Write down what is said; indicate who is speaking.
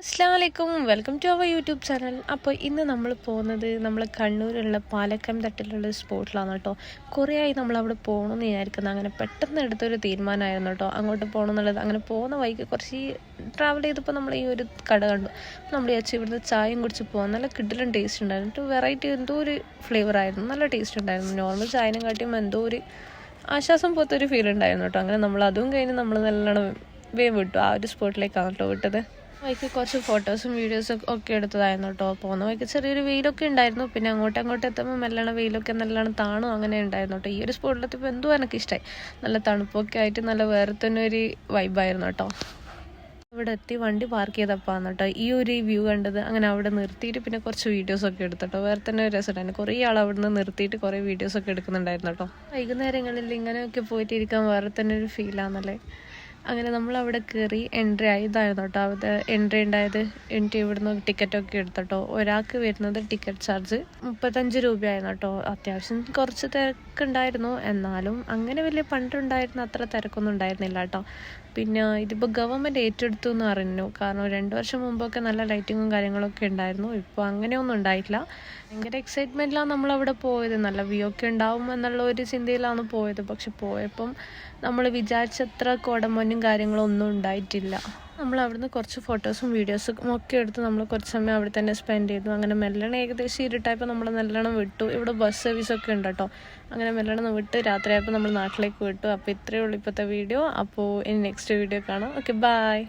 Speaker 1: അസ്സലാമലൈക്കും welcome to our YouTube channel. അപ്പോൾ ഇന്ന് നമ്മൾ പോകുന്നത് നമ്മൾ കണ്ണൂരുള്ള പാലക്കം തട്ടിലുള്ള സ്പോട്ടിലാണ് കേട്ടോ. കുറേ ആയി നമ്മളവിടെ പോകണമെന്ന് വിചാരിക്കുന്നത്. അങ്ങനെ പെട്ടെന്ന് എടുത്തൊരു തീരുമാനമായിരുന്നു കേട്ടോ അങ്ങോട്ട് പോകണം എന്നുള്ളത്. അങ്ങനെ പോകുന്ന വഴിക്ക് കുറച്ച് ട്രാവൽ ചെയ്തപ്പോൾ നമ്മൾ ഈ ഒരു കട കണ്ടു. നമ്മൾ വിചാരിച്ചു ഇവിടുന്ന് ചായയും കുടിച്ച് പോകാൻ. നല്ല കിഡിലും ടേസ്റ്റ് ഉണ്ടായിരുന്നു. വെറൈറ്റി എന്തോ ഒരു ഫ്ലേവർ ആയിരുന്നു, നല്ല ടേസ്റ്റ് ഉണ്ടായിരുന്നു. നോർമൽ ചായനും കാട്ടിയും എന്തോ ഒരു ആശ്വാസം പോലത്തെ ഒരു ഫീൽ ഉണ്ടായിരുന്നു കേട്ടോ. അങ്ങനെ നമ്മൾ അതും കഴിഞ്ഞ് നമ്മൾ നല്ലോണം വേവ് വിട്ടു. ആ ഒരു സ്പോട്ടിലേക്കാണ് കേട്ടോ വിട്ടത്. വഴിക്ക് കുറച്ച് ഫോട്ടോസും വീഡിയോസും ഒക്കെ എടുത്തതായിരുന്നു കേട്ടോ. പോകുന്ന വഴിക്ക് ചെറിയൊരു വെയിലൊക്കെ ഉണ്ടായിരുന്നു. പിന്നെ അങ്ങോട്ട് എത്തുമ്പോൾ മെല്ലണ വെയിലൊക്കെ നല്ലോണം താണും അങ്ങനെ ഉണ്ടായിരുന്നു കേട്ടോ. ഈ ഒരു സ്പോട്ടിലെത്തിയപ്പോൾ എന്തോ എനിക്ക് ഇഷ്ടമായി. നല്ല തണുപ്പൊക്കെ ആയിട്ട് നല്ല വേറെ തന്നെ ഒരു വൈബായിരുന്നു കേട്ടോ. അവിടെ എത്തി വണ്ടി പാർക്ക് ചെയ്തപ്പോഴാണ് കേട്ടോ ഈ ഒരു വ്യൂ കണ്ടത്. അങ്ങനെ അവിടെ നിർത്തിയിട്ട് പിന്നെ കുറച്ച് വീഡിയോസൊക്കെ എടുത്തിട്ടോ. വേറെ തന്നെ ഒരു രസമുണ്ടായിരുന്നു. കുറേ ആൾ അവിടെ നിന്ന് നിർത്തിയിട്ട് കുറേ വീഡിയോസൊക്കെ എടുക്കുന്നുണ്ടായിരുന്നു കേട്ടോ. വൈകുന്നേരങ്ങളിൽ ഇങ്ങനെയൊക്കെ പോയിട്ട് ഇരിക്കാൻ വേറെ തന്നെ ഒരു ഫീലാണല്ലേ. അങ്ങനെ നമ്മളവിടെ കയറി എൻട്രി ആയി. ഇതായിരുന്നു കേട്ടോ അവിടെ എൻട്രി ഉണ്ടായത്. എന്നിട്ട് ഇവിടുന്ന് ടിക്കറ്റൊക്കെ എടുത്തോട്ടോ. ഒരാൾക്ക് വരുന്നത് ടിക്കറ്റ് ചാർജ് 35 രൂപയായിരുന്നു കേട്ടോ. അത്യാവശ്യം കുറച്ച് തിരക്കുണ്ടായിരുന്നു, എന്നാലും അങ്ങനെ വലിയ പണ്ടുണ്ടായിരുന്ന അത്ര തിരക്കൊന്നും ഉണ്ടായിരുന്നില്ല കേട്ടോ. പിന്നെ ഇതിപ്പോൾ ഗവൺമെൻറ് ഏറ്റെടുത്തു എന്ന് അറിഞ്ഞു. കാരണം 2 വർഷം മുമ്പൊക്കെ നല്ല ലൈറ്റിങ്ങും കാര്യങ്ങളൊക്കെ ഉണ്ടായിരുന്നു. ഇപ്പോൾ അങ്ങനെയൊന്നും ഉണ്ടായിട്ടില്ല. ഭയങ്കര എക്സൈറ്റ്മെൻറ്റിലാണ് നമ്മളവിടെ പോയത്. നല്ല വ്യൂ ഒക്കെ ഉണ്ടാവും എന്നുള്ള ഒരു ചിന്തയിലാണ് പോയത്. പക്ഷെ പോയപ്പം നമ്മൾ വിചാരിച്ചത്ര കോടമഞ്ഞും കാര്യങ്ങളും ഒന്നും ഉണ്ടായിട്ടില്ല. നമ്മൾ അവിടുന്ന് കുറച്ച് ഫോട്ടോസും വീഡിയോസും ഒക്കെ എടുത്ത് നമ്മൾ കുറച്ച് സമയം അവിടെ തന്നെ സ്പെൻഡ് ചെയ്തു. അങ്ങനെ മെല്ലണം ഏകദേശം ഇരുട്ടായപ്പോൾ നമ്മൾ നല്ലോണം വിട്ടു. ഇവിടെ ബസ് സർവീസൊക്കെ ഉണ്ട് കേട്ടോ. അങ്ങനെ മെല്ലണം വിട്ട് രാത്രിയായപ്പോൾ നമ്മൾ നാട്ടിലേക്ക് വിട്ടു. അപ്പോൾ ഇത്രയേ ഉള്ളൂ ഇപ്പോഴത്തെ വീഡിയോ. അപ്പോൾ ഇനി നെക്സ്റ്റ് വീഡിയോ കാണാം. Okay, by.